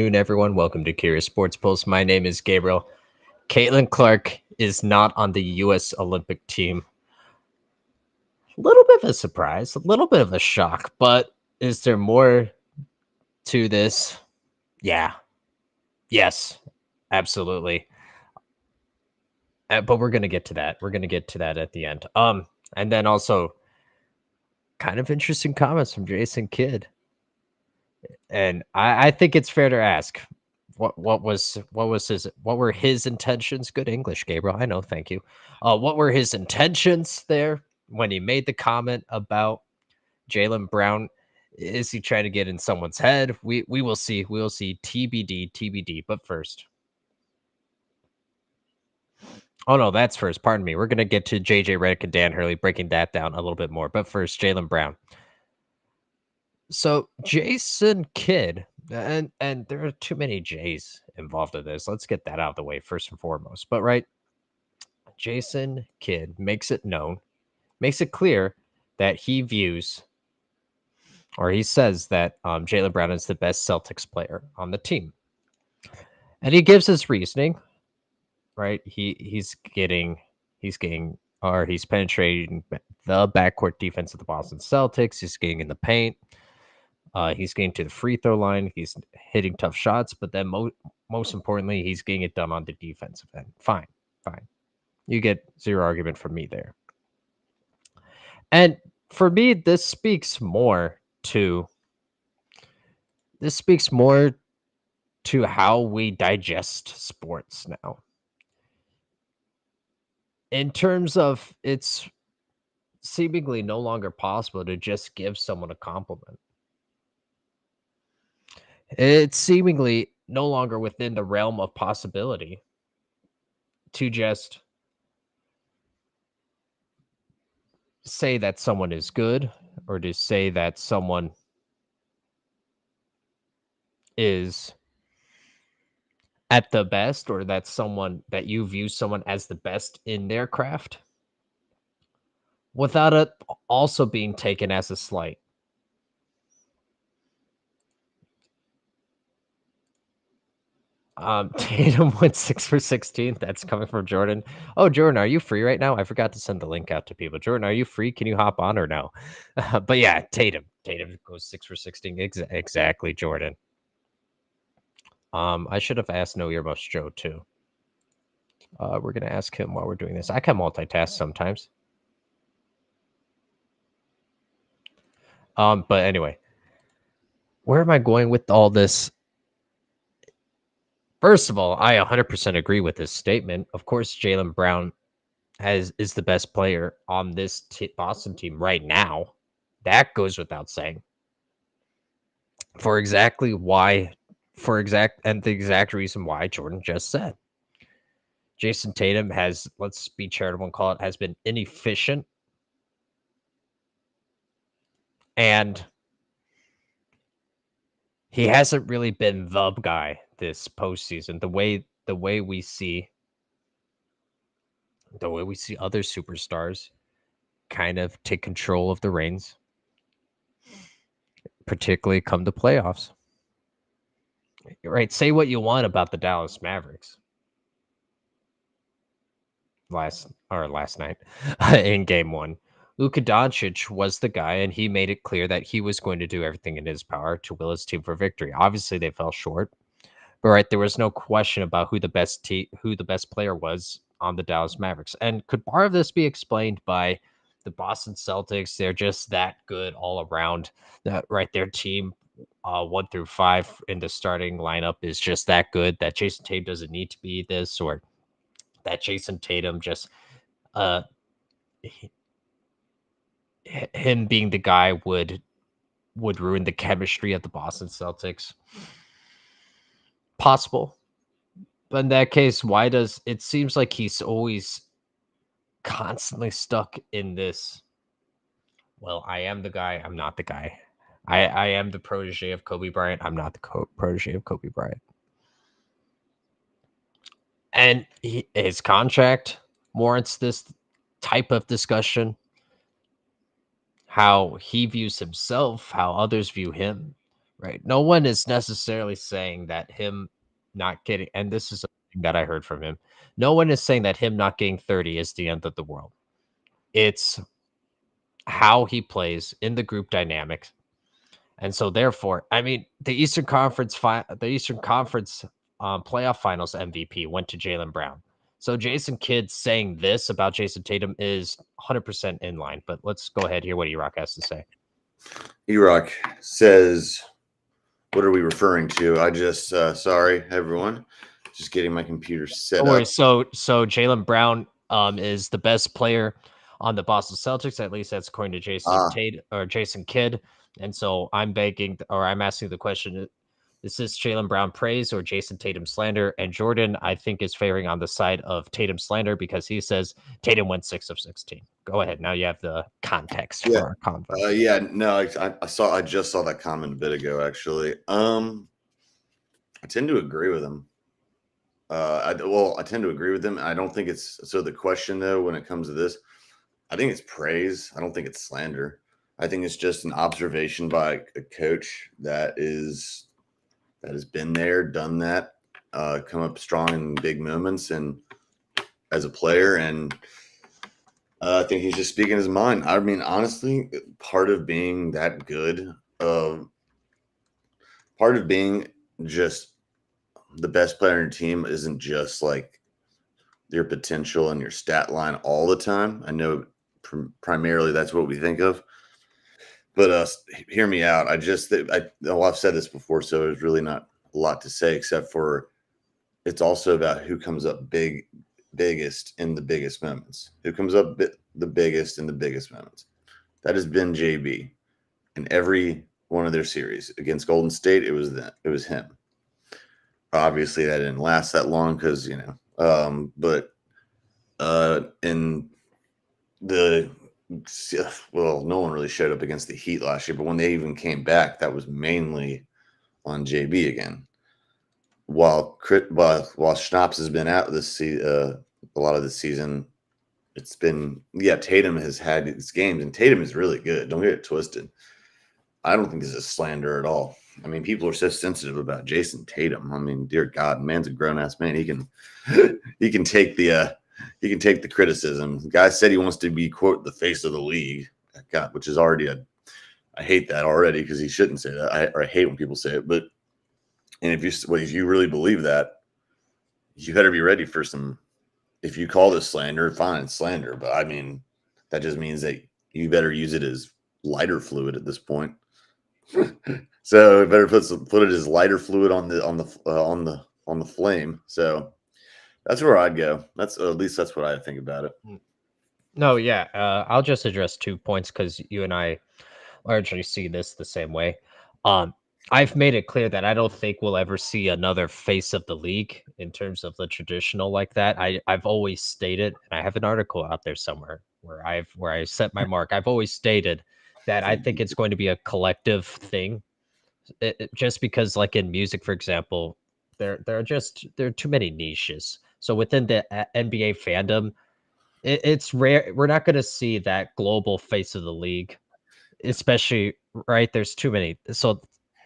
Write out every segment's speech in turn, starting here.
afternoon, everyone. Welcome to Curious Sports Pulse. My name is Gabriel. Caitlin Clark is not on the U.S. Olympic team. A little bit of a surprise, a little bit of a shock, but is there more to this? Yeah. Yes, absolutely. But we're going to get to that. We're going to get to that at the end. And then also kind of interesting comments from Jason Kidd. And I think it's fair to ask what were his intentions? Good English, Gabriel. I know, thank you. What were his intentions there when he made the comment about Jaylen Brown? Is he trying to get in someone's head? We will see. We will see. TBD, TBD. But first. Oh no, that's first. Pardon me. We're gonna get to JJ Redick and Dan Hurley, breaking that down a little bit more. But first, Jaylen Brown. So Jason Kidd, and there are too many J's involved in this. Let's get that out of the way first and foremost. But right, Jason Kidd makes it known, makes it clear that he views, or he says that Jaylen Brown is the best Celtics player on the team, and he gives his reasoning. Right, he's penetrating the backcourt defense of the Boston Celtics. He's getting in the paint. He's getting to the free throw line. He's hitting tough shots, but then most importantly, he's getting it done on the defensive end. Fine. You get zero argument from me there. And for me, this speaks more to how we digest sports now. In terms of it's seemingly no longer possible to just give someone a compliment. It's seemingly no longer within the realm of possibility to just say that someone is good or to say that someone is at the best or that you view someone as the best in their craft without it also being taken as a slight. Tatum went 6 for 16. That's coming from Jordan. Oh, Jordan, are you free right now? I forgot to send the link out to people. Jordan, are you free? Can you hop on or no? But yeah, Tatum goes 6 for 16. Exactly, Jordan. I should have asked No Earmuffs Joe too. We're gonna ask him while we're doing this. I can multitask sometimes. But anyway, where am I going with all this? First of all, I 100% agree with this statement. Of course, Jaylen Brown is the best player on this Boston team right now. That goes without saying. The exact reason why Jordan just said. Jayson Tatum has, let's be charitable and call it, has been inefficient. And he hasn't really been the guy this postseason. The way we see other superstars kind of take control of the reins, particularly come to playoffs. Right? Say what you want about the Dallas Mavericks last night in game 1. Luka Doncic was the guy, and he made it clear that he was going to do everything in his power to will his team for victory. Obviously, they fell short, but right, there was no question about who the best player was on the Dallas Mavericks. And could part of this be explained by the Boston Celtics? They're just that good all around. Right, their team 1 through 5 in the starting lineup is just that good that Jayson Tatum doesn't need to be this, or that Jayson Tatum just him being the guy would ruin the chemistry of the Boston Celtics. Possible. But in that case, why does it seems like he's always constantly stuck in this? Well, I am the guy. I'm not the guy. I am the protege of Kobe Bryant. I'm not the protege of Kobe Bryant. And his contract warrants this type of discussion. How he views himself, how others view him. Right. No one is necessarily saying that him not getting, and this is something that I heard from him. No one is saying that him not getting 30 is the end of the world. It's how he plays in the group dynamics. And so therefore, I mean, the Eastern Conference playoff finals MVP went to Jaylen Brown. So Jason Kidd saying this about Jayson Tatum is 100% in line. But let's go ahead, hear what E-Rock has to say. E-Rock says, what are we referring to? I just, sorry, everyone. Just getting my computer set Don't worry. up. So Jaylen Brown is the best player on the Boston Celtics. At least that's according to Jason Ah, Tate or Jason Kidd. And so I'm asking the question: is this Jaylen Brown praise or Jason Tatum slander? And Jordan, I think, is favoring on the side of Tatum slander because he says Tatum went 6 of 16. Go ahead. Now you have the context yeah. for our convo. Yeah, no, I just saw that comment a bit ago, actually. I tend to agree with him. I tend to agree with him. I don't think it's so. The question, though, when it comes to this, I think it's praise. I don't think it's slander. I think it's just an observation by a coach that has been there, done that, come up strong in big moments, and as a player, and I think he's just speaking his mind. I mean, honestly, part of being that good, part of being just the best player on your team isn't just like your potential and your stat line all the time. I know primarily that's what we think of, but hear me out. I've said this before, so there's really not a lot to say except for it's also about who comes up biggest in the biggest moments. Who comes up the biggest in the biggest moments. That has been JB in every one of their series against Golden State. It was him. Obviously, that didn't last that long because but in the well, no one really showed up against the Heat last year. But when they even came back, that was mainly on JB again. While Schnapps has been out a lot of the season, it's been Tatum has had his games, and Tatum is really good. Don't get it twisted. I don't think this is slander at all. I mean, people are so sensitive about Jayson Tatum. I mean, dear God, man's a grown ass man. He can he can take the criticism. The guy said he wants to be quote the face of the league. God, which is already I hate that already because he shouldn't say that. I hate when people say it. But and if you really believe that, you better be ready for some. If you call this slander, fine, it's slander. But I mean, that just means that you better use it as lighter fluid at this point. So it better put it as lighter fluid on the flame. So that's where I'd go. That's at least that's what I think about it. No, yeah. I'll just address 2 points because you and I largely see this the same way. Um, I've made it clear that I don't think we'll ever see another face of the league in terms of the traditional like that. I've always stated, and I have an article out there somewhere where I set my mark. I've always stated that I think it's going to be a collective thing. Just because, like in music, for example, there are too many niches. So within the NBA fandom, it's rare. We're not going to see that global face of the league, especially right. There's too many. So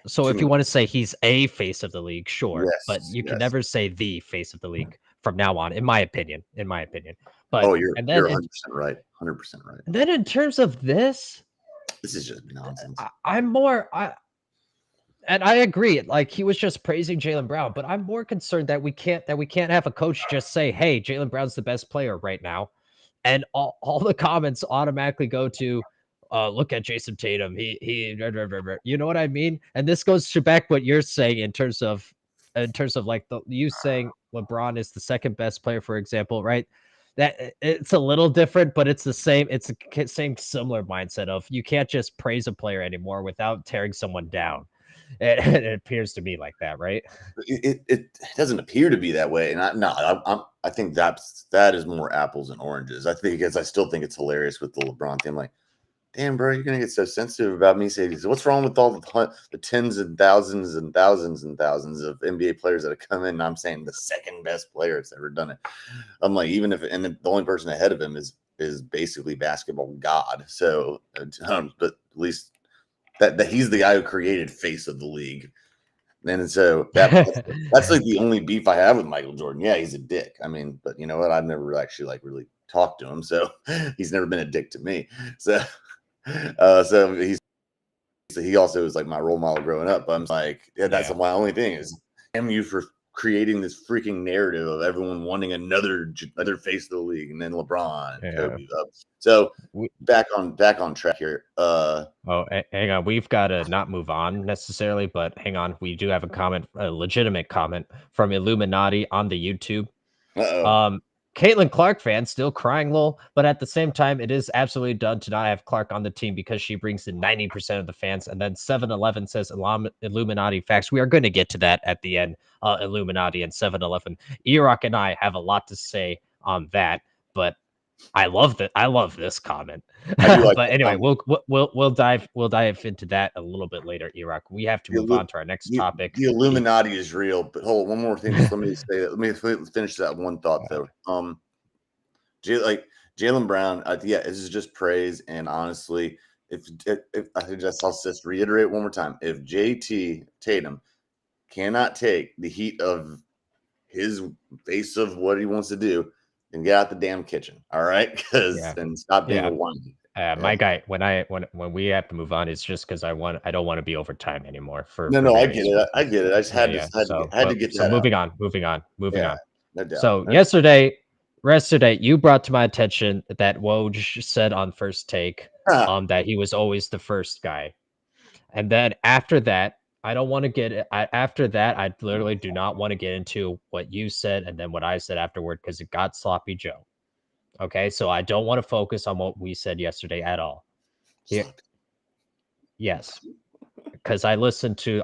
Too if you many. want to say he's a face of the league, sure, but Yes, you can yes. never say the face of the league from now on, in my opinion. In my opinion, Oh, but you're 100% right. 100% right. and then in terms of this, This is just nonsense. I'm more. And I agree. Like he was just praising Jaylen Brown, but I'm more concerned that we can't have a coach just say, "Hey, Jaylen Brown's the best player right now," and all the comments automatically go to, "Look at Jayson Tatum. You know what I mean?" And this goes to back what you're saying in terms of like you saying LeBron is the second best player, for example, right? That it's a little different, but it's the same. It's the same similar mindset of you can't just praise a player anymore without tearing someone down. It appears to me like that, right? It doesn't appear to be that way, and I think that is more apples and oranges. I still think it's hilarious with the LeBron thing. I'm like, damn, bro, you're gonna get so sensitive about me saying this. What's wrong with all the tens and thousands and thousands and thousands of NBA players that have come in? And I'm saying the second best player that's ever done it. I'm like, even if and the only person ahead of him is basically basketball god. So, but at least that he's the guy who created face of the league. And so that's like the only beef I have with Michael Jordan. Yeah, he's a dick. I mean, but you know what? I've never actually like really talked to him, so he's never been a dick to me. So, so he also was like my role model growing up. But I'm like, yeah, that's my only thing is damn you for creating this freaking narrative of everyone wanting another face of the league, and then LeBron, Kobe. So back on track here. Hang on. We've got to not move on necessarily, but hang on. We do have a legitimate comment from Illuminati on the YouTube. Caitlin Clark fan still crying, lol. But at the same time, it is absolutely done to not have Clark on the team because she brings in 90% of the fans. And then 7-Eleven says Illuminati facts. We are going to get to that at the end. Illuminati and 7-Eleven. Erock and I have a lot to say on that, but I love that. I love this comment. Like but anyway, we'll dive into that a little bit later. Erock, we have to move on to our next topic. The Illuminati is real, but hold on, one more thing. Just let me say that. Let me finish that one thought though. Jaylen Brown, this is just praise. And honestly, if I'll just reiterate one more time, if JT Tatum cannot take the heat of his face of what he wants to do, then get out the damn kitchen. All right, and stop being a whiny. My guy, when we have to move on, it's just because I don't want to be over time anymore. I get it. I get it. I just had to get that. So moving on. No doubt. So yesterday, you brought to my attention that Woj said on First Take that he was always the first guy, and then after that, I don't want to get after that. I literally do not want to get into what you said and then what I said afterward because it got sloppy Joe. Okay, so I don't want to focus on what we said yesterday at all. Yes, because I listened to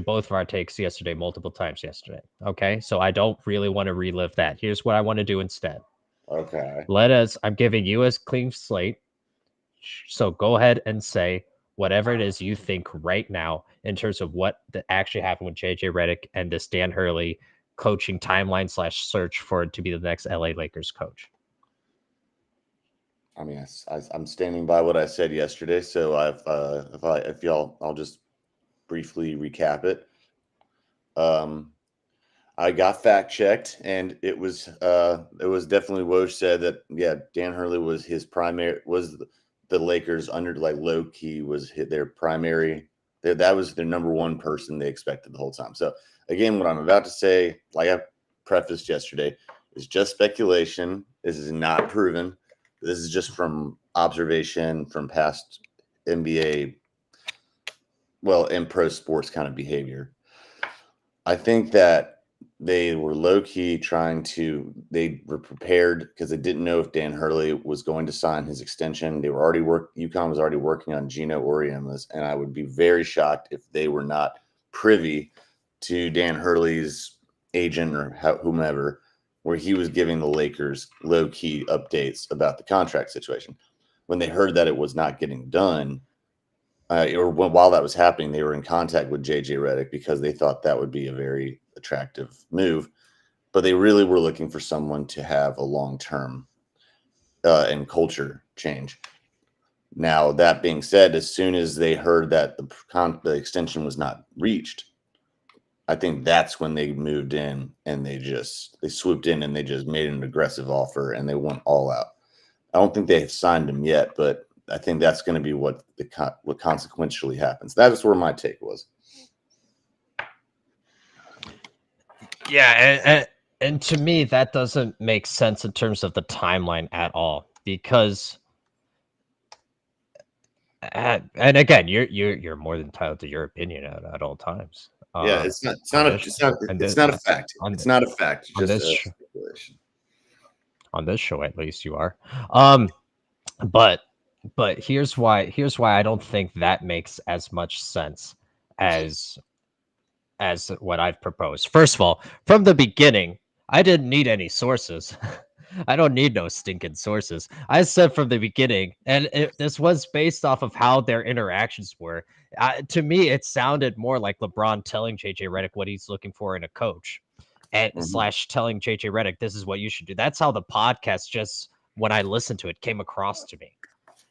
both of our takes yesterday multiple times yesterday. Okay, so I don't really want to relive that. Here's what I want to do instead. Okay. I'm giving you a clean slate. So go ahead and say whatever it is you think right now in terms of what actually happened with JJ Redick and this Dan Hurley coaching timeline / search for it to be the next LA Lakers coach. I mean, I'm standing by what I said yesterday. So I'll just briefly recap it. I got fact checked, and it was definitely Woj said that Dan Hurley was the Lakers under like low key was their primary. That was their number one person they expected the whole time. So again, what I'm about to say, like I prefaced yesterday, is just speculation. This is not proven. This is just from observation from past NBA, and pro sports kind of behavior. I think that they were low-key they were prepared because they didn't know if Dan Hurley was going to sign his extension. UConn was already working on Gino Auriemma's, and I would be very shocked if they were not privy to Dan Hurley's agent or whomever, where he was giving the Lakers low-key updates about the contract situation. When they heard that it was not getting done, while that was happening, they were in contact with JJ Redick because they thought that would be a very attractive move. But they really were looking for someone to have a long-term and culture change. Now, that being said, as soon as they heard that the extension was not reached, I think that's when they moved in and they swooped in and they just made an aggressive offer and they went all out. I don't think they have signed him yet, but I think that's going to be what consequentially happens. That is where my take was. Yeah, and to me that doesn't make sense in terms of the timeline at all because. And again, you're more than entitled to your opinion at all times. It's not a fact. It's not a fact. Speculation. On this show, at least you are. But here's why I don't think that makes as much sense as what I've proposed. First of all, from the beginning, I didn't need any sources. I don't need no stinking sources. I said from the beginning, and this was based off of how their interactions were. To me, it sounded more like LeBron telling JJ Redick what he's looking for in a coach, and / telling JJ Redick this is what you should do. That's how the podcast, just when I listened to it, came across to me.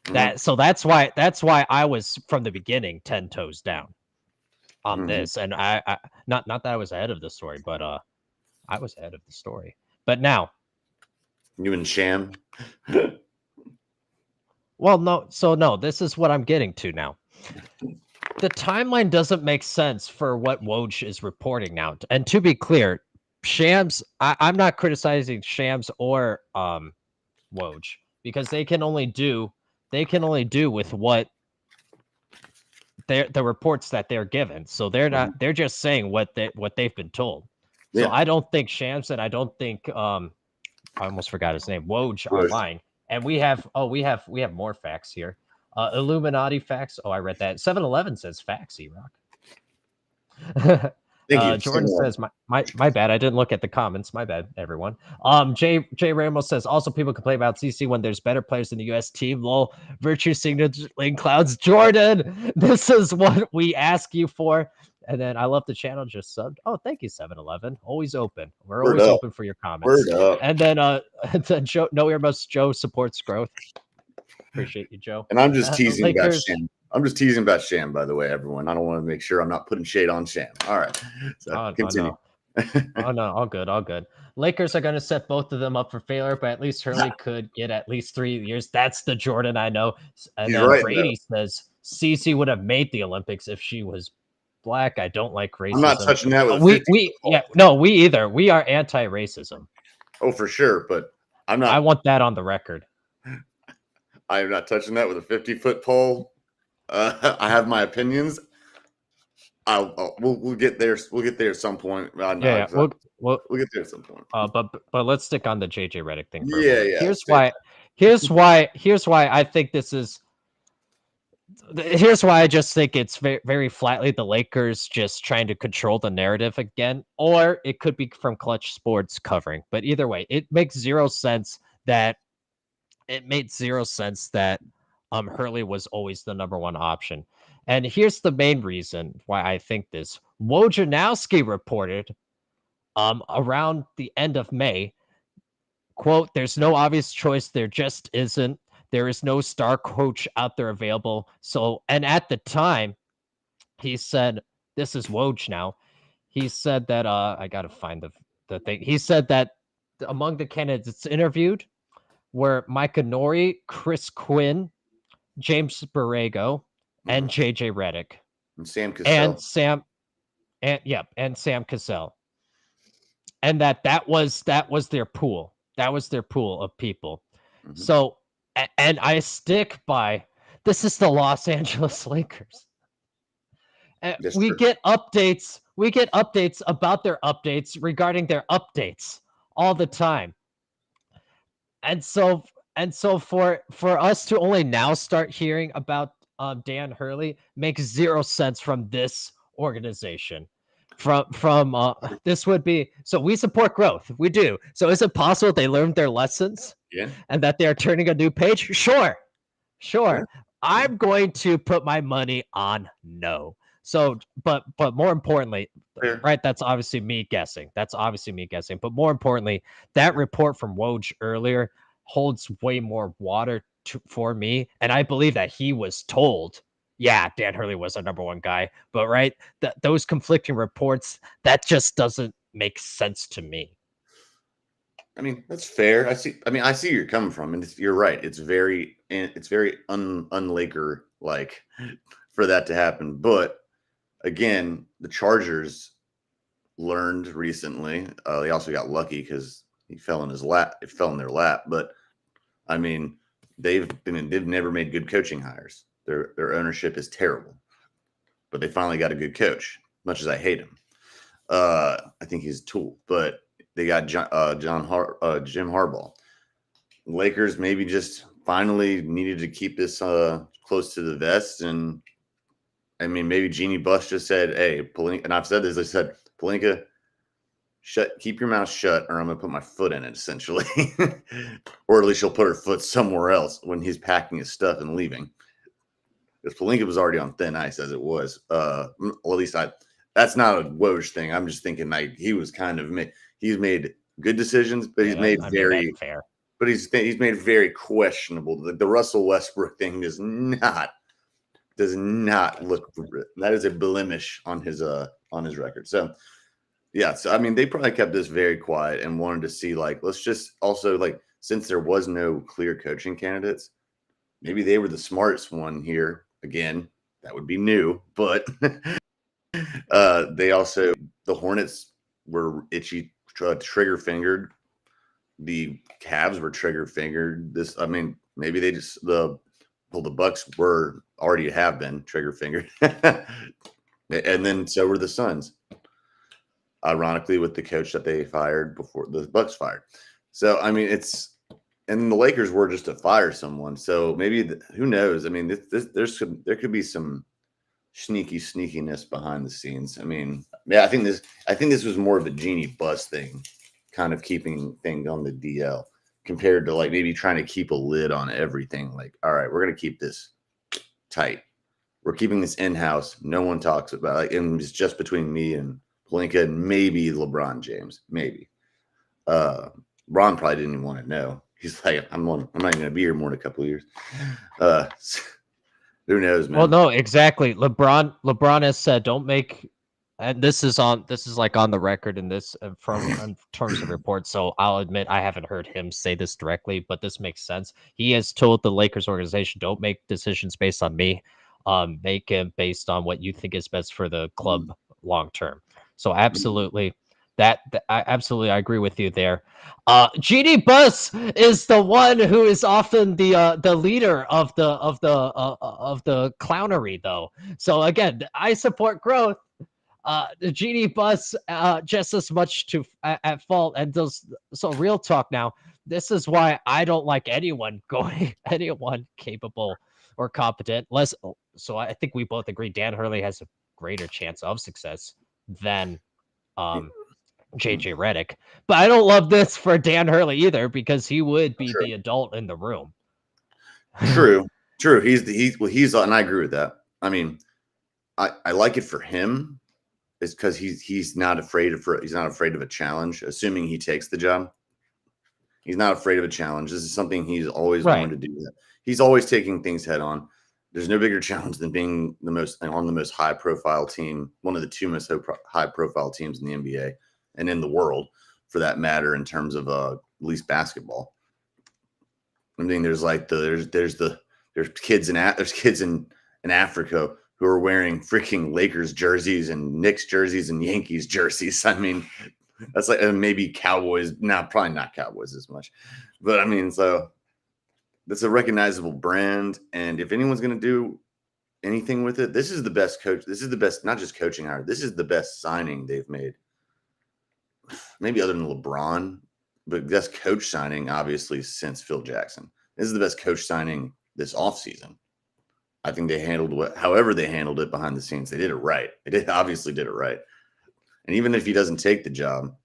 Mhm. That's why I was from the beginning 10 toes down on Mhm. this, and I not that I was ahead of the story, but I was ahead of the story. But now, You and Sham. well, no, this is what I'm getting to now. The timeline doesn't make sense for what Woj is reporting now. And to be clear, Shams, I'm not criticizing Shams or Woj because they can only do with what the reports that they're given. So Mhm. they're just saying what they've been told. So Yeah. I don't think Shams and I don't think I almost forgot his name, Woj are Bush. lying. And we have more facts here. Illuminati facts. Oh, I read that. 7-Eleven says facts, E-Rock. Thank you. Jordan says, my bad. I didn't look at the comments. My bad, everyone. J Ramos says also people complain about CC when there's better players in the US team. Lol, virtue signaling clouds. Jordan, this is what we ask you for. And then I love the channel just subbed. Oh, thank you, 7-Eleven. Always open. We're Word always up. open for your comments. Word up. And then Joe, no earmuffs. Joe supports growth. Appreciate you, Joe. And I'm just teasing about Lakers. Sham. I'm just teasing about Sham, by the way, everyone. I don't want to make sure I'm not putting shade on Sham. All right. So Oh, oh continue. no. Oh no, all good, all good. Lakers are going to set both of them up for failure, but at least Hurley could get at least 3 years. That's the Jordan I know. And He's then right, though. Brady says Cece would have made the Olympics if she was black. I don't like I'm not racism. touching that with a 50 foot Yeah, pole. no, we either. We are anti-racism. Oh, for sure. But I'm I not. want that on the record. I am not touching that with a 50-foot pole. I have my opinions. We'll get there. We'll get there at some point. Yeah, we'll We'll get there at some point. but let's stick on the JJ Redick thing for a Yeah, minute. yeah. Stay. Here's why I think this is here's why I just think it's very, very flatly the Lakers just trying to control the narrative again, or it could be from Clutch Sports covering. But either way, it makes zero sense that it made zero sense that Hurley was always the number one option. And here's the main reason why I think this. Wojnarowski reported around the end of May, quote, there's no obvious choice. There just isn't. There is no star coach out there available. So, and at the time, he said, this is Woj now. He said that I gotta find the thing. He said that among the candidates interviewed were Micah Nori, Chris Quinn, James Borrego, and JJ Redick. And Sam And Cassell. and Sam Cassell. And that was their pool. That was their pool of people. Mm-hmm. So and I stick by this is the Los Angeles Lakers. That's We true. get updates. We get updates about their updates regarding their updates all the time. And so for us to only now start hearing about Dan Hurley makes zero sense from this organization. From this would be so we support growth. We do. So is it possible they learned their lessons Yeah. and that they are turning a new page? Sure. Yeah. Sure. Yeah. I'm going to put my money on no. So, but more importantly, Fair. right? That's obviously me guessing. That's obviously me guessing. But more importantly, that report from Woj earlier holds way more water for me, and I believe that he was told, yeah, Dan Hurley was our number one guy. But right, those conflicting reports that just doesn't make sense to me. I mean, that's fair. I see. I mean, I see where you're coming from, and you're right. It's very un-Laker like for that to happen. But again, the Chargers learned recently. They also got lucky because he fell in his lap. It fell in their lap. But I mean, they've never made good coaching hires. Their ownership is terrible. But they finally got a good coach. Much as I hate him, I think he's a tool. But they got Jim Harbaugh. Lakers maybe just finally needed to keep this close to the vest, and I mean maybe Jeannie Buss just said, "Hey, Pelinka," and I've said this. I said, "Pelinka, keep your mouth shut, or I'm gonna put my foot in it." Essentially, or at least she'll put her foot somewhere else when he's packing his stuff and leaving. Because Pelinka was already on thin ice as it was. Well, at least that's not a Woj thing. I'm just thinking like he was kind of he's made good decisions, but he's made I mean, very that's fair. but he's made very questionable. The Russell Westbrook thing does not look, that is a blemish on his record. So yeah, so I mean, they probably kept this very quiet and wanted to see, like, let's just also, like, since there was no clear coaching candidates, maybe they were the smartest one here. Again, that would be new, but they also, the Hornets were itchy, trigger fingered. The Cavs were trigger fingered. This, I mean, maybe they just the Bucks were already have been trigger fingered, and then so were the Suns. Ironically, with the coach that they fired before the Bucks fired. So I mean, and the Lakers were just to fire someone. So maybe who knows? I mean, there could be some sneakiness behind the scenes. I mean, yeah, I think this was more of a Genie Bus thing, kind of keeping things on the DL compared to, like, maybe trying to keep a lid on everything. Like, all right, we're gonna keep this tight. We're keeping this in house. No one talks about, like, and it's just between me and Pelinka and maybe LeBron James, maybe. Ron probably didn't even want to know. He's like, I'm not even going to be here more than a couple of years. Who knows, man? Well, no, exactly. LeBron has said, don't make, and this is like on the record in this from in terms of reports. So I'll admit I haven't heard him say this directly, but this makes sense. He has told the Lakers organization, don't make decisions based on me. Make them based on what you think is best for the club long term. So absolutely, I agree with you there. Genie Bus is the one who is often the leader of the clownery, though. So again, I support growth. The Genie Bus just as much at fault, and does so. Real talk now. This is why I don't like anyone capable or competent. So I think we both agree Dan Hurley has a greater chance of success than JJ Redick. But I don't love this for Dan Hurley either, because he would be the adult in the room. True. He's and I agree with that. I mean, I like it for him. It's because he's not afraid of a challenge, assuming he takes the job. He's not afraid of a challenge. This is something he's always wanted to do. He's always taking things head on. There's no bigger challenge than being on the most high profile team, one of the two most high profile teams in the NBA and in the world, for that matter, in terms of at least basketball. I mean, there's kids in Africa who are wearing freaking Lakers jerseys and Knicks jerseys and Yankees jerseys. I mean, that's like, and maybe Cowboys. No, probably not Cowboys as much, but I mean, so that's a recognizable brand. And if anyone's going to do anything with it, this is the best coach. This is the best, not just coaching hire. This is the best signing they've made. Maybe other than LeBron, but best coach signing, obviously, since Phil Jackson. This is the best coach signing this offseason. I think they handled however they handled it behind the scenes. They did it right. Obviously did it right. And even if he doesn't take the job,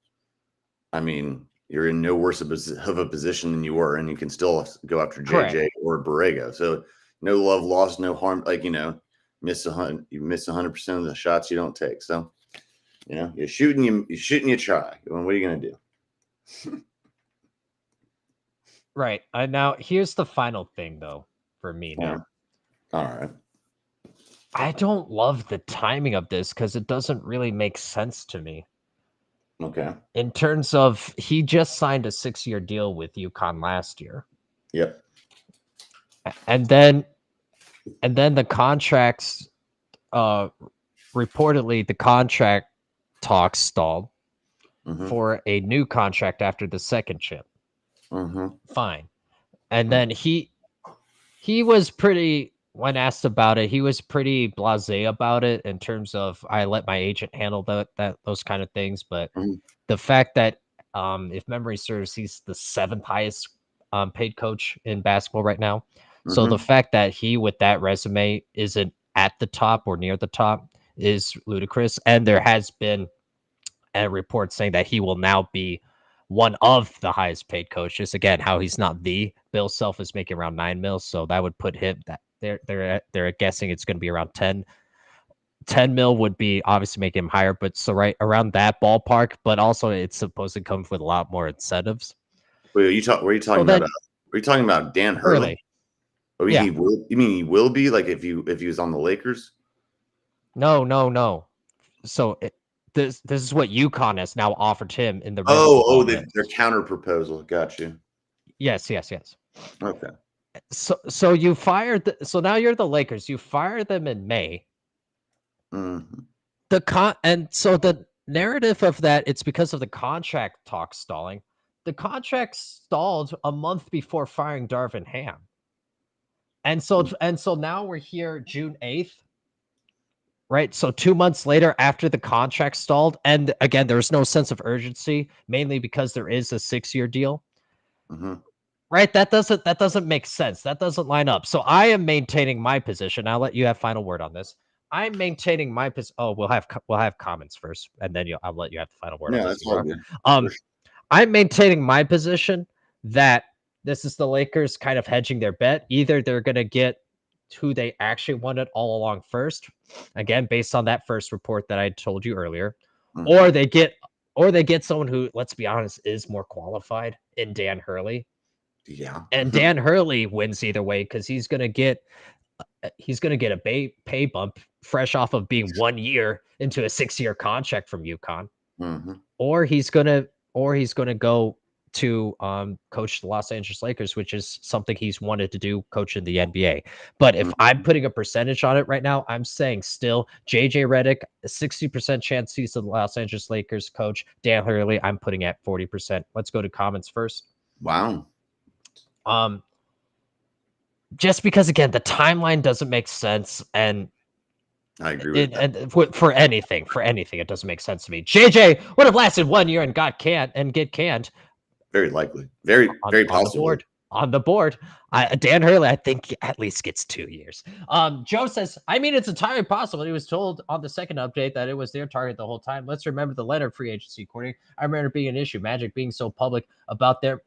I mean, you're in no worse of a position than you were, and you can still go after JJ or Borrego. So no love lost, no harm. Like, you miss 100% of the shots you don't take. So, you're shooting, you try. What are you going to do? Right. Now, here's the final thing, though, for me now. All right. I don't love the timing of this because it doesn't really make sense to me. Okay. In terms of, he just signed a 6-year deal with UConn last year. Yep. And then the contracts, reportedly the contract talks stalled for a new contract after the second chip. Fine. And then he was pretty, when asked about it, he was pretty blasé about it in terms of, I let my agent handle those kind of things. But the fact that, if memory serves, he's the 7th highest paid coach in basketball right now. So the fact that he, with that resume, isn't at the top or near the top is ludicrous. And there has been a report saying that he will now be one of the highest paid coaches. Again, how he's not the Bill Self is making around $9 million, so that would put him, that they're guessing it's going to be around 10 mil would be obviously make him higher, but so right around that ballpark. But also it's supposed to come with a lot more incentives. Wait, were you So talking about? then Were you talking about Dan Hurley? Hurley, I mean, yeah, he will. You mean he will be like if he was on the Lakers? no. So this is what UConn has now offered him in the Oh, revocable bid. their counter proposal. Got you. Yes. Okay. So you fired. So now you're the Lakers. You fire them in May. Hmm. And so the narrative of that, it's because of the contract talk stalling. The contract stalled a month before firing Darvin Ham. And so now we're here June 8th, right? So 2 months later after the contract stalled, and again, there's no sense of urgency, mainly because there is a 6-year deal. Hmm. Right? That doesn't make sense. That doesn't line up. So I am maintaining my position. I'll let you have final word on this. I'm maintaining my position. Oh, we'll have comments first, and then I'll let you have the final word on Yeah, this, that's all Ebro. good. Um, I'm maintaining my position that this is the Lakers kind of hedging their bet. Either they're going to get who they actually wanted all along first, again based on that first report that I told you earlier, Hmm. or they get someone who, let's be honest, is more qualified in Dan Hurley. Yeah. And Dan Hurley wins either way because he's gonna get a pay bump fresh off of being 1 year into a 6-year contract from UConn, Hmm. or he's gonna go to coach the Los Angeles Lakers, which is something he's wanted to do, coach in the NBA. But if I'm Hmm. putting a percentage on it right now, I'm saying still JJ Redick, a 60% chance he's the Los Angeles Lakers coach. Dan Hurley, I'm putting at 40%. Let's go to comments first. Wow. Um, just because again the timeline doesn't make sense, and I agree with that. for anything it doesn't make sense to me. JJ would have lasted 1 year and get canned Very likely. Very, on very on the possibly. board. On the board, Dan Hurley, I think at least gets 2 years. Joe says, I mean, it's entirely possible. He was told on the second update that it was their target the whole time. Let's remember the Leonard free agency courting. I remember being an issue. Magic being so public about their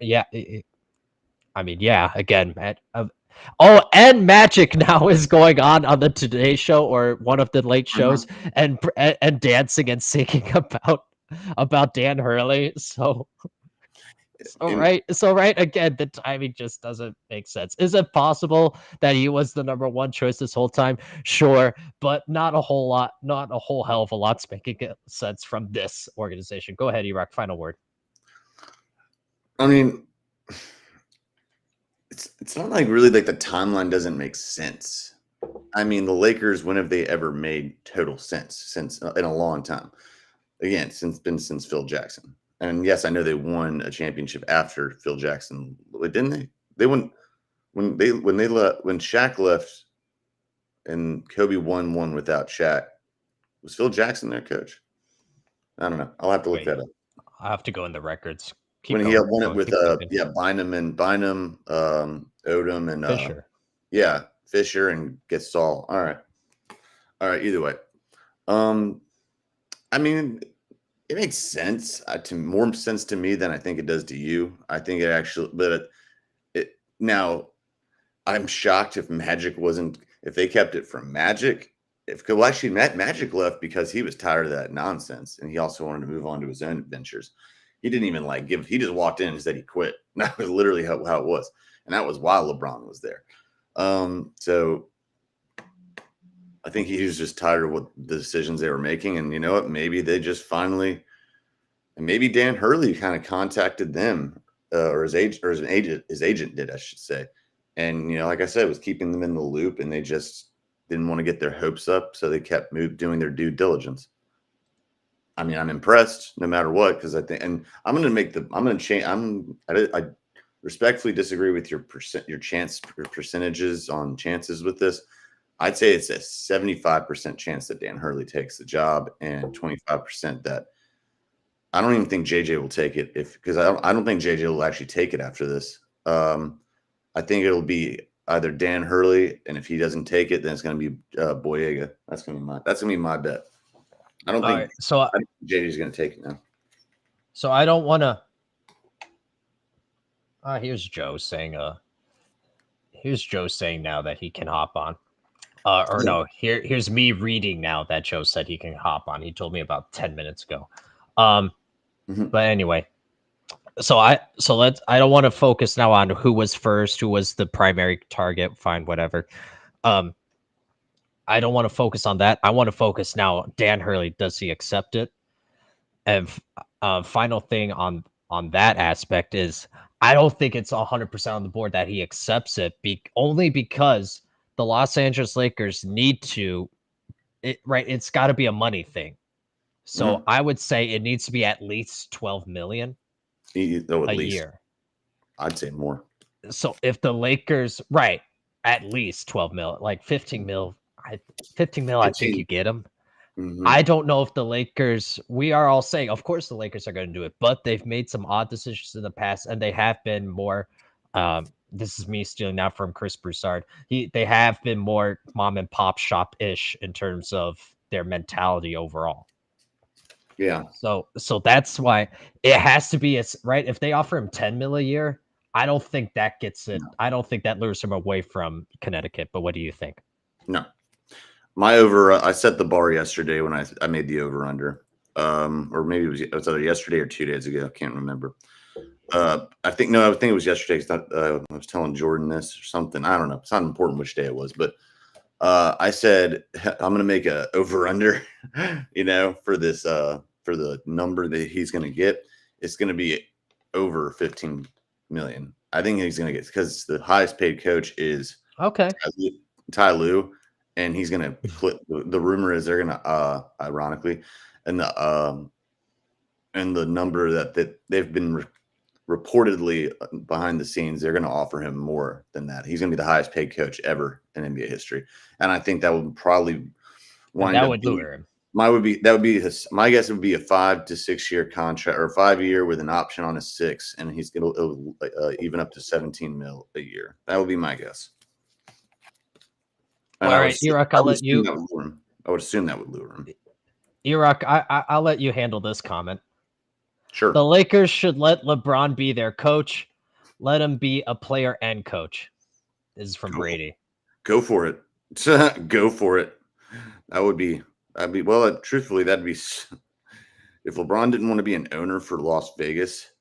I mean, yeah, again, and Magic now is going on the Today Show or one of the late shows, Mhm. and dancing and singing about Dan Hurley. And So right again, the timing just doesn't make sense. Is it possible that he was the number one choice this whole time? Sure, but not a whole lot, not a whole hell of a lot's making sense from this organization. Go ahead, Erock. Final word. I mean, it's not like really like the timeline doesn't make sense. I mean, the Lakers, when have they ever made total sense since in a long time? Again, since Phil Jackson. And yes, I know they won a championship after Phil Jackson. Didn't they? They won when Shaq left and Kobe won one without Shaq. Was Phil Jackson their coach? I don't know. I'll have to look Wait, that up. I have to go in the records. When Keep he had going. won it Go with keep talking. Bynum, Odom and Fisher. yeah, Fisher and Gasol. All right. All right, either way. Um I mean, it makes sense to more sense to me than I think it does to you. I think it actually, but now I'm shocked if they kept it from Magic. Well, actually, Magic left because he was tired of that nonsense, and he also wanted to move on to his own adventures. He didn't even he just walked in and said he quit. That was literally how it was, and that was while LeBron was there. So I think he was just tired of what the decisions they were making, and you know what? Maybe they just finally, and maybe Dan Hurley kind of contacted them, or his agent did, I should say, and like I said, was keeping them in the loop, and they just didn't want to get their hopes up, so they kept doing their due diligence. I mean, I'm impressed no matter what, because I think, and I'm going to change. I respectfully disagree with your percentages on chances with this. I'd say it's a 75% chance that Dan Hurley takes the job, and 25% that I don't even think JJ will take it because I don't think JJ will actually take it after this. I think it'll be either Dan Hurley, and if he doesn't take it, then it's going to be Boyega. That's going to be my bet. I don't All think right. So JJ's going to take it now. I don't want to. Here's Joe saying. Here's Joe saying now that he can hop on. Or Yeah. no. Here's me reading now that Joe said he can hop on. He told me about 10 minutes ago. Um. Mhm. But anyway, I don't want to focus now on who was first, who was the primary target, fine, whatever. Um, I don't want to focus on that. I want to focus now. Dan Hurley, does he accept it? And final thing on that aspect is I don't think it's 100% on the board that he accepts it. Only because the Los Angeles Lakers need to. Right, it's got to be a money thing. So Mhm. I would say it needs to be at least 12 million No, at a least year. I'd say more. So if the Lakers, right, at least 12 mil, like 15 mil, 15 mil, I think you 15. get them. Hmm. I don't know if the Lakers, we are all saying, of course, the Lakers are going to do it, but they've made some odd decisions in the past, and they have been more. This is me stealing that from Chris Broussard. They have been more mom and pop shop ish in terms of their mentality overall. Yeah. So that's why it has to be right. If they offer him 10 mil a year, I don't think that gets it. No. I don't think that lures him away from Connecticut. But what do you think? No. My over. I set the bar yesterday when I made the over under. Or maybe it was either yesterday or 2 days ago. I can't remember. I think no, I think it was yesterday. I was telling Jordan this or something. I don't know. It's not important which day it was, but I said I'm going to make a over under. For this for the number that he's going to get. It's going to be over 15 million. I think he's going to get because the highest paid coach is Okay. Ty Lue, and he's going to flip. The rumor is they're going to ironically, and the number that they've been reportedly behind the scenes, they're going to offer him more than that. He's going to be the highest paid coach ever in NBA history, and I think that would probably And wind that up would being lure him. my guess would be a 5 to 6 year contract or 5 year with an option on a 6, and he's going to even up to 17 mil a year. That would be my guess. And All right, Iraq, I'll let you. I would assume that would lure him. Iraq, I'll let you handle this comment. The Sure. Lakers should let LeBron be their coach. Let him be a player and coach. This is from Go, Brady. go for it. Go for it. I'd be well. Truthfully, that'd be if LeBron didn't want to be an owner for Las Vegas,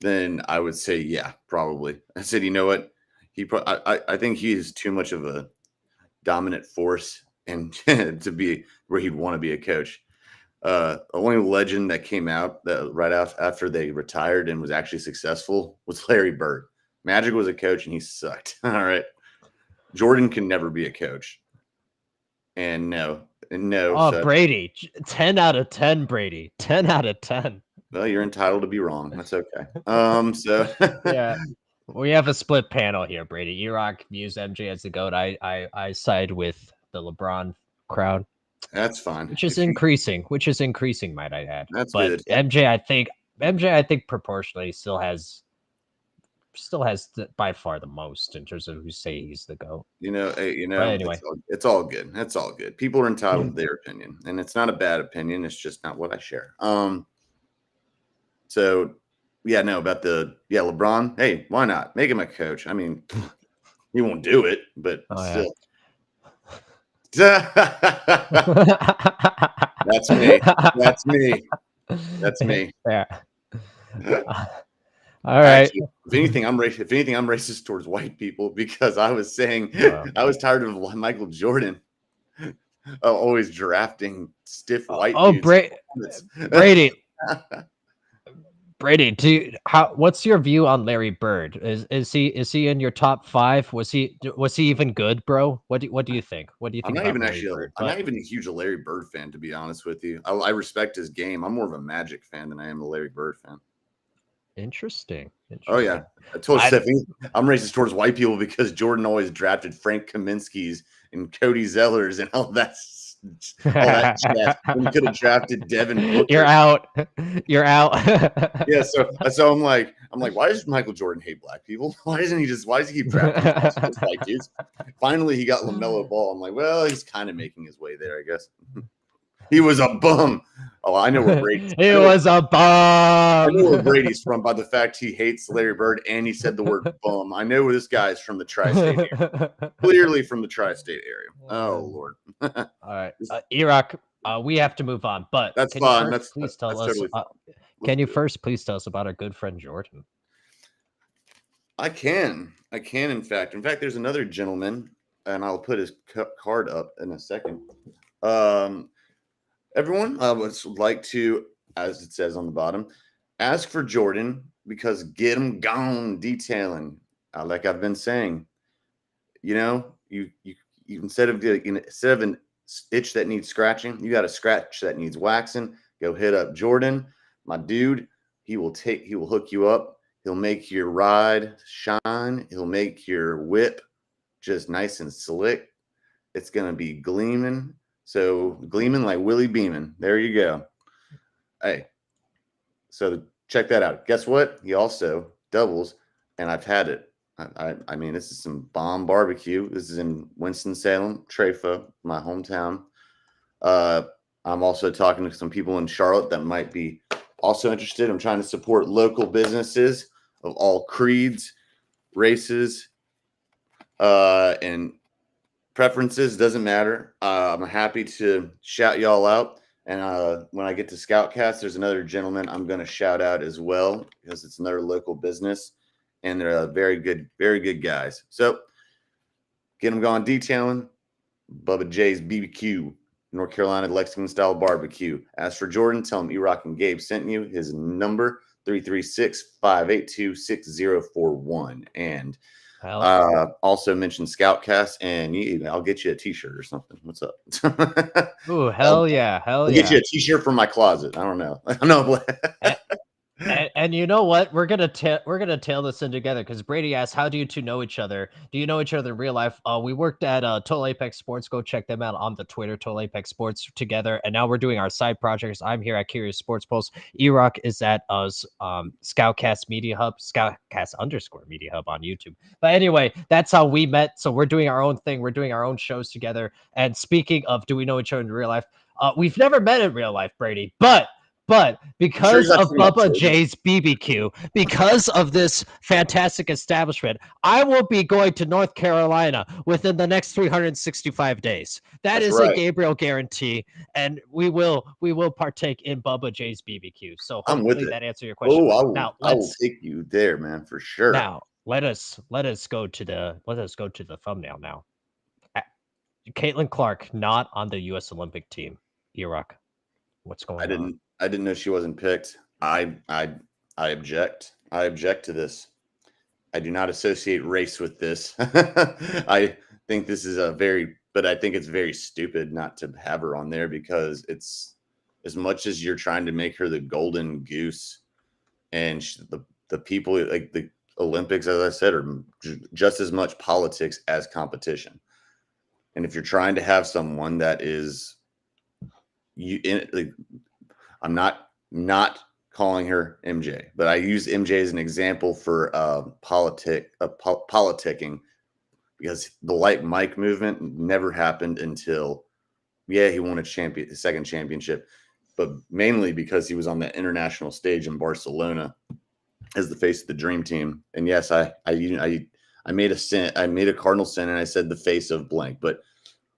then I would say yeah, probably. I said, you know what? I think he is too much of a dominant force and to be where he'd want to be a coach. The only legend that came out that right after they retired and was actually successful was Larry Bird. Magic was a coach and he sucked. All right. Jordan can never be a coach. And no. Oh, So Brady, 10 out of 10, Brady. 10 out of 10. well, you're entitled to be wrong. That's okay. So Yeah. We have a split panel here, Brady. Iraq views MJ as the GOAT. I side with the LeBron crowd, that's fine. which is increasing, might I add. That's But good. MJ, I think proportionally still has by far the most in terms of who say he's the GOAT. But anyway, It's all good. That's all good. People are entitled to their opinion, and it's not a bad opinion. It's just not what I share. So yeah, no, about LeBron. Hey, why not make him a coach? I mean, he won't do it, but yeah. still. That's me. That's me. That's me. Yeah. All right. Actually, if anything, I'm racist. If anything, I'm racist towards white people because I was saying Uh, I was tired of Michael Jordan always drafting stiff white oh, dudes. Brady, Brady, what's your view on Larry Bird? Is he in your top 5? Was he even good, bro? What do you think? What do you think about Larry Bird? I'm not even a huge Larry Bird fan, to be honest with you. I respect his game. I'm more of a Magic fan than I am a Larry Bird fan. Interesting. Oh yeah, I told Stephanie I'm racist towards white people because Jordan always drafted Frank Kaminsky's and Cody Zellers and all that chat. When he could have drafted Devin Booker. You're out. You're out. Yeah, so I'm like, why does Michael Jordan hate black people? Why does he keep drafting white dudes? Finally, he got LaMelo Ball. I'm like, well, he's kind of making his way there, I guess. He was a bum. Oh, I know where Brady's. He was a bum. I know where Brady's from by the fact he hates Larry Bird and he said the word bum. I know where this guy's from the tri-state area. Clearly from the tri-state area. Oh Lord. All right, Iraq. We have to move on, but that's fine. Please tell us. Totally Can you first please tell us about our good friend Jordan? I can. I can, in fact. In fact, there's another gentleman, and I'll put his card up in a second. Um, everyone, I would like to, as it says on the bottom, ask for Jordan because get him gone detailing. Like I've been saying, you instead of an itch that needs scratching, you got a scratch that needs waxing. Go hit up Jordan, my dude. He will hook you up. He'll make your ride shine. He'll make your whip just nice and slick. It's gonna be gleaming. So gleaming like Willie Beeman. There you go. Hey, so check that out. Guess what? He also doubles, and I've had it. I mean, this is some bomb barbecue. This is in Winston-Salem, Trafa, my hometown. Uh, I'm also talking to some people in Charlotte that might be also interested. I'm trying to support local businesses of all creeds, races, and preferences. Doesn't matter. I'm happy to shout y'all out. And when I get to Scoutcast, there's another gentleman I'm going to shout out as well because it's another local business, and they're very good guys. So get them going detailing. Bubba J's BBQ, North Carolina Lexington style barbecue. As for Jordan, tell him E-Rock and Gabe sent you. His number 336-582-6041. And also mention Scoutcast, and I'll get you a T-shirt or something. What's up? Ooh, hell yeah, hell I'll yeah! get you a T-shirt from my closet. I don't know. I don't know. And you know what? We're gonna tail this in together because Brady asked, "How do you two know each other? Do you know each other in real life?" We worked at Total Apex Sports. Go check them out on the Twitter, Total Apex Sports together. And now we're doing our side projects. I'm here at Curious Sports Pulse. E-Rock is at us Scoutcast Media Hub, Scoutcast_Media Hub on YouTube. But anyway, that's how we met. So we're doing our own thing. We're doing our own shows together. And speaking of, do we know each other in real life? We've never met in real life, Brady, but because of Bubba J's BBQ, because of this fantastic establishment, I will be going to North Carolina within the next 365 days. That's right. A Gabriel guarantee, and we will partake in Bubba J's BBQ. So hopefully that answers your question. I will take you there, man, for sure. Now let us go to the thumbnail now. Caitlin Clark not on the U.S. Olympic team. E-Rock, what's going on? I didn't know she wasn't picked. I object. I object to this. I do not associate race with this. I think this is but I think it's very stupid not to have her on there because it's as much as you're trying to make her the golden goose, and the people like the Olympics, as I said, are just as much politics as competition. And if you're trying to have someone that is I'm not calling her MJ, but I use MJ as an example for politicking because the Like Mike movement never happened until he won a second championship, but mainly because he was on the international stage in Barcelona as the face of the dream team. And yes, I made a sin. I made a cardinal sin, and I said the face of blank. But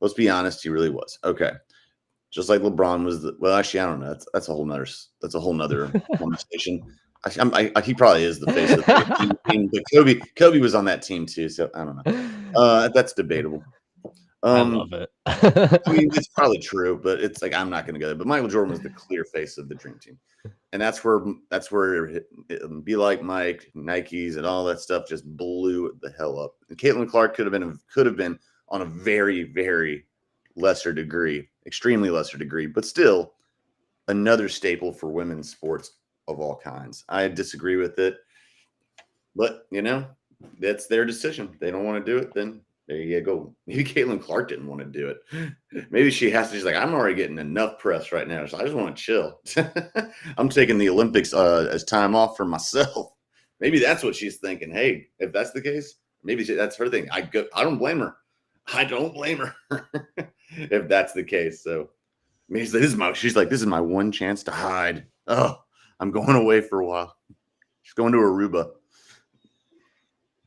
let's be honest, he really was. Okay. Just like LeBron was actually, I don't know. That's a whole nother conversation. He probably is the face of the team, but Kobe was on that team too. So I don't know. That's debatable. I love it. I mean, it's probably true, but it's like I'm not going to go there. But Michael Jordan was the clear face of the dream team, and that's where Be Like Mike, Nikes, and all that stuff just blew the hell up. And Caitlin Clark could have been on a very, very lesser degree, extremely lesser degree, but still another staple for women's sports of all kinds. I disagree with it, but that's their decision. They don't want to do it, then there you go. Maybe Caitlin Clark didn't want to do it. Maybe she's like, I'm already getting enough press right now, so I just want to chill. I'm taking the Olympics as time off for myself. Maybe that's what she's thinking. Hey, if that's the case, maybe that's her thing. I don't blame her. I don't blame her if that's the case. So maybe she's like, this is my one chance to hide. Oh, I'm going away for a while. She's going to Aruba.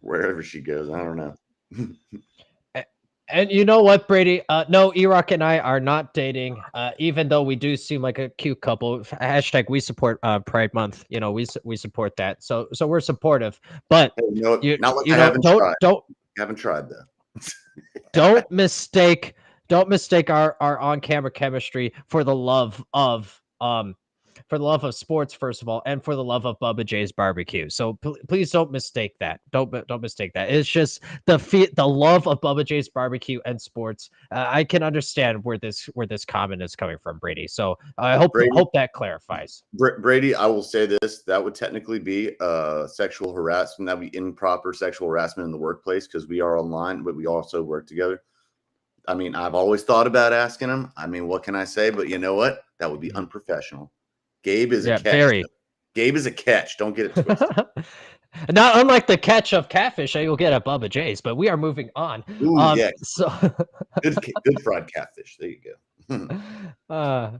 Wherever she goes, I don't know. And you know what, Brady? No, Erock and I are not dating. Even though we do seem like a cute couple. Hashtag we support Pride Month. You know, we support that. So we're supportive. But Hey, you know what? you Not like you I know haven't don't tried. don't Haven't tried though. don't mistake don't mistake our on camera chemistry for the love of sports, first of all, and for the love of Bubba J's barbecue. So please don't mistake that. Don't mistake that. It's just the love of Bubba J's barbecue and sports. I can understand where this comment is coming from, Brady. So I Brady, hope that clarifies. Brady, I will say this: that would technically be sexual harassment. That would be improper sexual harassment in the workplace because we are online, but we also work together. I mean, I've always thought about asking him. I mean, what can I say? But you know what? That would be Mhm. unprofessional. Gabe is a Yeah, catch. very. Gabe is a catch. Don't get it twisted. Not unlike the catch of catfish that you'll get at Bubba J's, but we are moving on. Ooh, yeah, So good fried catfish. There you go. uh,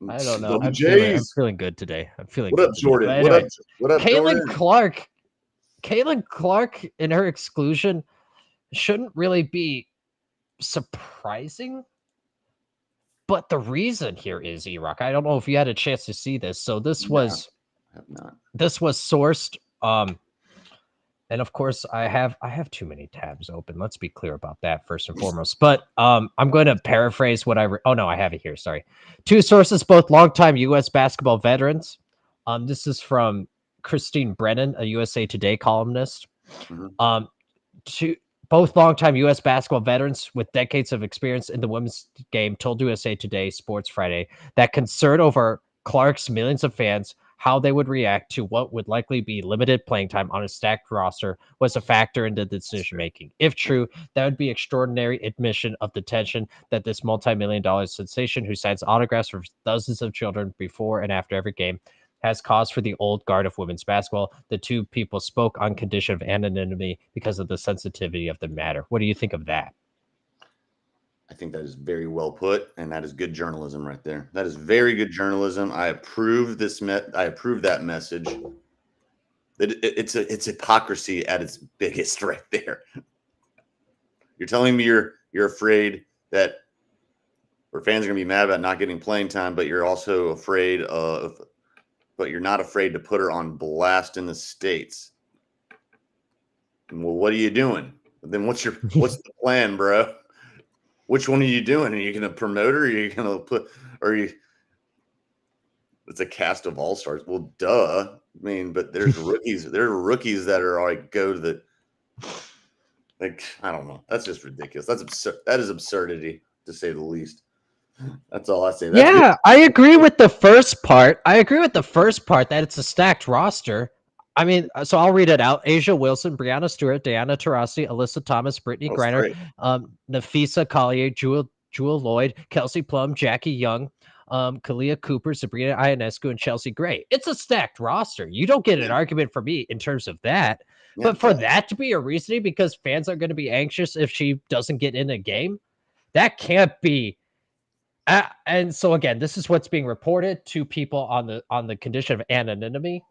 I don't know. Bubba I'm J's. feeling good today. I'm feeling What up, good today. But Jordan? What up? anyway, What up, Caitlin Jordan? Clark, Caitlin Clark in her exclusion shouldn't really be surprising. But the reason here is Erock. I don't know if you had a chance to see this. So No, I have not. this was sourced. And of course, I have too many tabs open. Let's be clear about that first and foremost. But I'm going to paraphrase what oh no, I have it here. Sorry, two sources, both longtime U.S. basketball veterans. This is from Christine Brennan, a USA Today columnist. Mhm. Um, two both longtime U.S. basketball veterans with decades of experience in the women's game told USA Today Sports Friday that concern over Clark's millions of fans, how they would react to what would likely be limited playing time on a stacked roster was a factor in the decision making. If true, that would be extraordinary admission of the tension that this multi-million dollar sensation who signs autographs for dozens of children before and after every game has cause for the old guard of women's basketball. The two people spoke on condition of anonymity because of the sensitivity of the matter. What do you think of that? I think that is very well put, and that is good journalism right there. That is very good journalism. I approve I approve that message. It's hypocrisy at its biggest right there. You're telling me you're afraid that or fans are going to be mad about not getting playing time, but you're also afraid of, but you're not afraid to put her on blast in the States. Well, what are you doing? Then what's the plan, bro? Which one are you doing? Are you going to promote her? Or are you going to put? Or are you? It's a cast of all stars. Well, duh. I mean, but there's rookies. There are rookies that are like go to the. Like I don't know. That's just ridiculous. That's absurd. That is absurdity to say the least. That's all I say. That's good. Yeah, I agree with the first part. I agree with the first part that it's a stacked roster. I mean, so I'll read it out. Asia Wilson, Brianna Stewart, Diana Taurasi, Alyssa Thomas, Brittany That's Griner, great. Nafisa Collier, Jewel Lloyd, Kelsey Plum, Jackie Young, Kalia Cooper, Sabrina Ionescu, and Chelsea Gray. It's a stacked roster. You don't get an Yeah. argument from me in terms of that. Yeah. But for that to be a reasoning because fans are going to be anxious if she doesn't get in a game, that can't be. And so again, this is what's being reported to people on the condition of anonymity.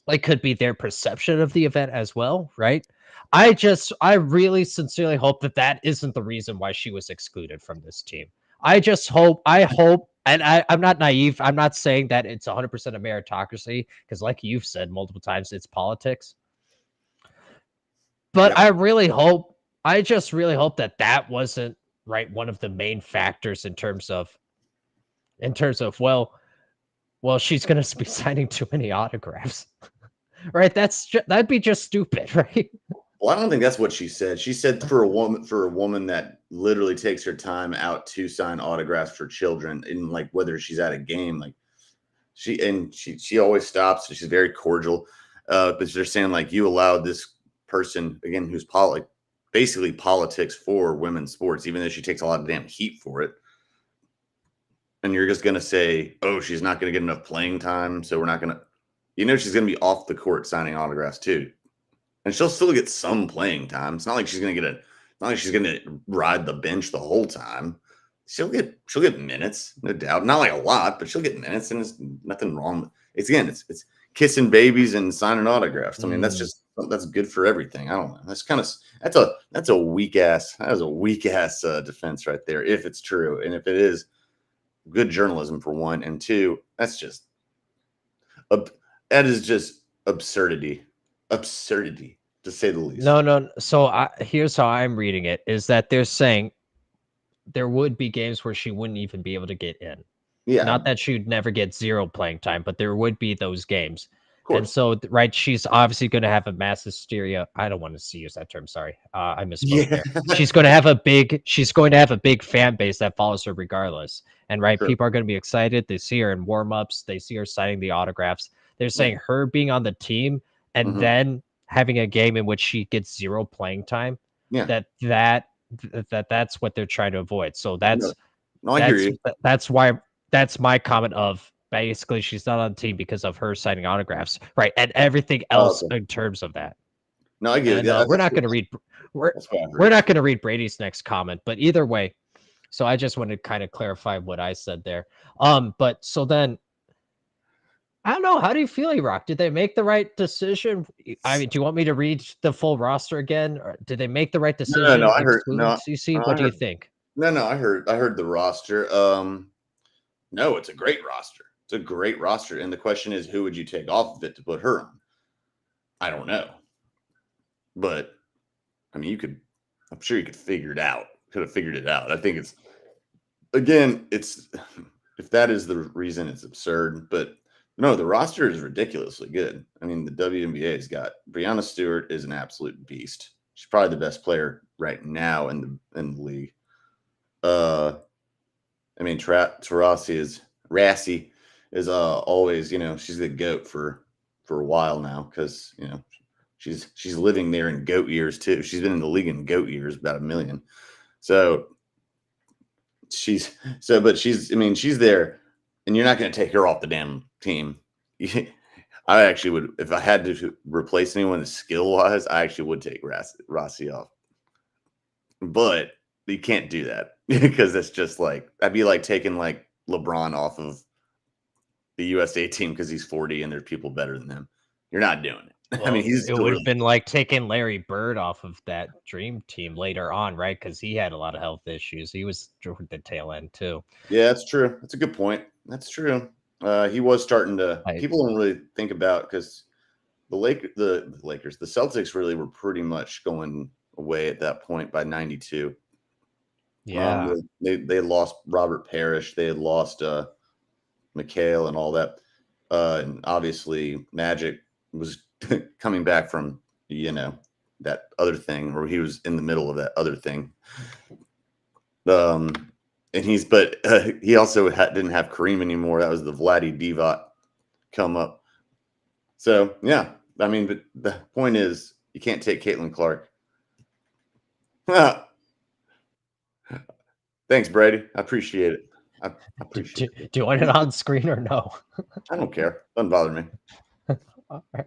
It could be their perception of the event as well, right? I really sincerely hope that that isn't the reason why she was excluded from this team. I hope, and I'm not naive. I'm not saying that it's 100% a meritocracy because, like you've said multiple times, it's politics. But Yeah. I just really hope that that wasn't right one of the main factors in terms of well she's going to be signing too many autographs. Right, that'd be just stupid. Right. Well, I don't think that's what she said. She said for a woman that literally takes her time out to sign autographs for children, in like whether she's at a game, like she always stops. She's very cordial, but they're saying like you allowed this person again who's basically politics for women's sports, even though she takes a lot of damn heat for it. And you're just gonna say, oh, she's not gonna get enough playing time, so we're not gonna. She's gonna be off the court signing autographs too. And she'll still get some playing time. It's not like she's gonna ride the bench the whole time. She'll get minutes, no doubt. Not like a lot, but she'll get minutes, and there's nothing wrong. It's kissing babies and signing autographs. I mean, that's just that's good for everything. I don't know. That's a weak ass defense right there. If it's true, and if it is good journalism for one, and two, that is just absurdity, to say the least. No. So here's how I'm reading it: is that they're saying there would be games where she wouldn't even be able to get in. Yeah, Not of that she'd never get zero playing time, but there would be those games. And course. so, right, she's obviously going to have a mass hysteria. I don't want to use that term. Sorry, I misspoke Yeah, there. She's going to have a big fan base that follows her regardless. And right, sure. people are going to be excited. They see her in warm ups. They see her signing the autographs. They're Yeah. saying her being on the team and Hmm. then having a game in which she gets zero playing time. Yeah. That's what they're trying to avoid. So No, no, I hear you. that's why that's my comment of basically she's not on the team because of her signing autographs, right? And everything Oh, else okay. in terms of that. No, I get it. And Yeah, we're not going to read we're that's what I we're heard. not going to read Brady's next comment, but either way. So I just wanted to kind of clarify what I said there. But so then I don't know. How do you feel, Rock? Did they make the right decision? I mean, do you want me to read the full roster again, or did they make the right No. decision I heard excluding no. CC? No, What I do you heard think? no. I heard the roster. No, it's a great roster. It's a great roster, and the question is, who would you take off of it to put her on? I don't know, but I mean, I'm sure you could figure it out. Could have figured it out. I think it's if that is the reason, it's absurd. But no, the roster is ridiculously good. I mean, the WNBA's got Breanna Stewart is an absolute beast. She's probably the best player right now in the league. Uh, I mean, Rassi is always, she's the goat for a while now, because she's living there in goat years too. She's been in the league in goat years, about a million. So but she's, I mean, she's there, and you're not going to take her off the damn team. I actually would, if I had to replace anyone skill wise, I actually would take Rossi off. But you can't do that because that's just like, that'd be like taking like LeBron off of the USA team because he's 40 and there's people better than him. You're not doing it. I mean, Well, he's it still would have really, been like taking Larry Bird off of that dream team later on, right? Because he had a lot of health issues. He was toward the tail end too. yeah, that's true. That's a good point. That's true. He was starting to, Like, people don't really think about, because the Lakers, the Celtics really were pretty much going away at that point by 92. yeah. They lost Robert Parrish, they had lost McHale and all that. And obviously Magic was coming back from, that other thing, or he was in the middle of that other thing. And he also didn't have Kareem anymore. That was the Vladdy Divac come up. So yeah, I mean, but the point is, you can't take Caitlin Clark. Thanks, Brady. I appreciate it. I Do, appreciate do, it. do you want it on screen or no? I don't care. Doesn't bother me. All right.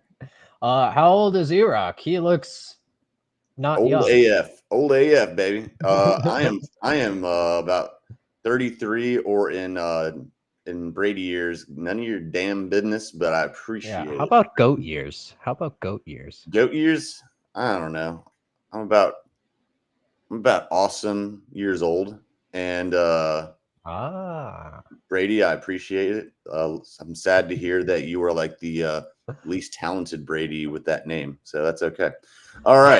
How old is Iraq? He looks not Old young. AF, old AF, baby. I am about 33, or in Brady years. None of your damn business, but I Yeah. appreciate How it. about goat years? How about goat years? Goat years, I don't know. I'm about awesome years old, and Ah. Brady, I appreciate it. I'm sad to hear that you are like the least talented Brady with that name, so that's okay. All right,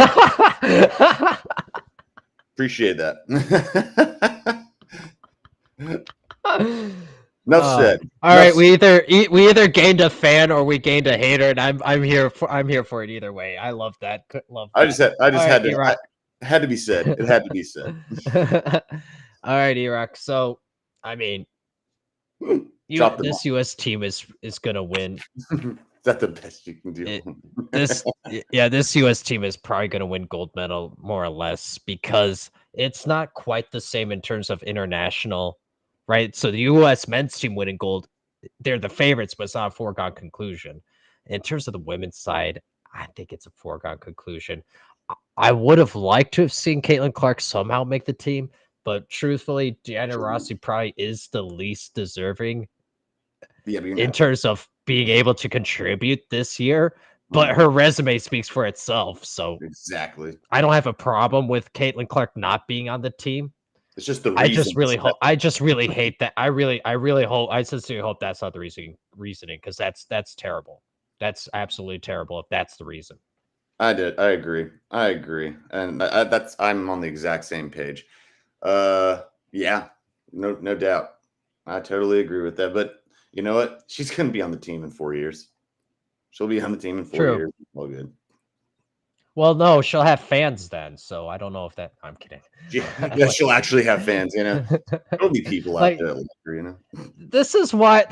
appreciate that. Enough said. All Enough right, said. we either gained a fan or we gained a hater, and I'm here for it either way. I love that. Love I that. just had I All just right, had to Iraq. it had to be said. It had to be said. All right, Iraq. So, I mean, Drop them this U.S. team is gonna win. off. Is that the best you can do? It, this U.S. team is probably gonna win gold medal more or less because it's not quite the same in terms of international, right? So the U.S. men's team winning gold, they're the favorites, but it's not a foregone conclusion. In terms of the women's side, I think it's a foregone conclusion. I would have liked to have seen Caitlin Clark somehow make the team, but truthfully, Diana Rossi probably is the least deserving Yeah, but you're in not. terms of being able to contribute this year. but her resume speaks for itself. So Exactly. I don't have a problem with Caitlin Clark not being on the team. It's just the I reason. just really hope. I just really hate that. I really hope. I sincerely hope that's not the reasoning, because that's terrible. That's absolutely terrible if that's the reason. I agree. And I'm on the exact same page. Yeah, no doubt. I totally agree with that. But you know what? She's going to be on the team in 4 years. She'll be on the team in 4 True. years. All good. Well, no, she'll have fans then. So I don't know if that. I'm kidding. Yeah, she'll actually have fans. There'll be people out like there like her. this is why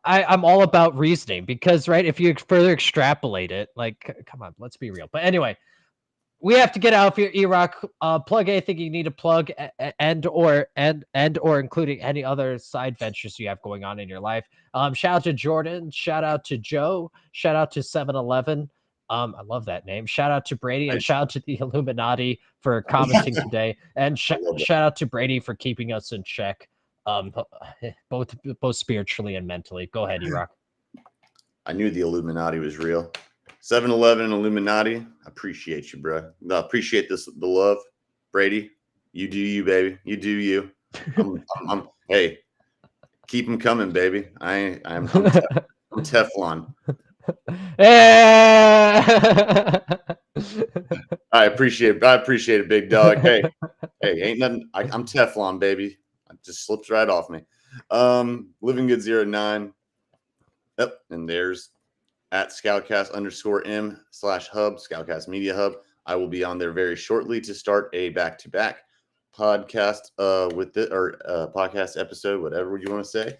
I'm all about reasoning, because right, if you further extrapolate it, like, come on, let's be real. But anyway, we have to get out of here. E-Rock, plug anything you need to plug, and or including any other side ventures you have going on in your life. Shout out to Jordan, shout out to Joe, shout out to 7-Eleven. I love that name. Shout out to Brady, and shout out to the Illuminati for commenting today, and shout out to Brady for keeping us in check, both spiritually and mentally. Go ahead, E-Rock. I knew the Illuminati was real. 7-Eleven and Illuminati, I appreciate you, bro. I appreciate the love. Brady, you do you, baby. You do you. Hey, keep them coming, baby. I'm Teflon. I appreciate it, big dog. Hey, ain't nothing. I'm Teflon, baby. It just slips right off me. Living Good 09. Yep, and there's at Scoutcast_M/hub, Scoutcast Media Hub. I will be on there very shortly to start a back-to-back podcast podcast episode, whatever you want to say.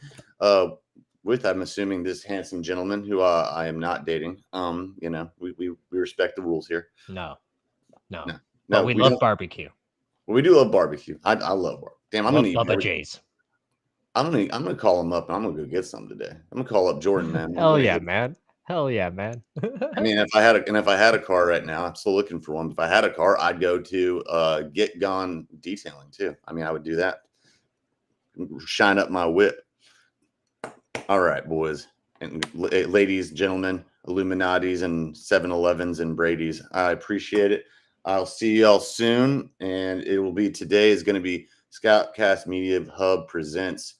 With, I'm assuming, this handsome gentleman who I am not dating. We respect the rules here. No. But we love barbecue. Well, we do love barbecue. I love barbecue. Damn, I'm gonna eat Bubba J's. I'm gonna call him up and I'm gonna go get some today. I'm gonna call up Jordan, man. Hell yeah, man. I mean, if I had a car right now, I'm still looking for one. If I had a car, I'd go to Get Gone Detailing too. I mean, I would do that. Shine up my whip. All right, boys and ladies, gentlemen, Illuminatis and 7-Elevens and Brady's. I appreciate it. I'll see y'all today is going to be Scoutcast Media Hub presents.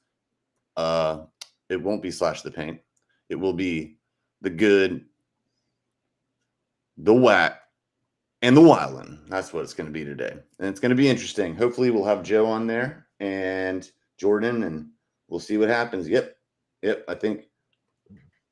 It won't be Slash the Paint. It will be The Good, The Whack, and The Wildin'. That's what it's going to be today. And it's going to be interesting. Hopefully we'll have Joe on there and Jordan, and we'll see what happens. Yep. I think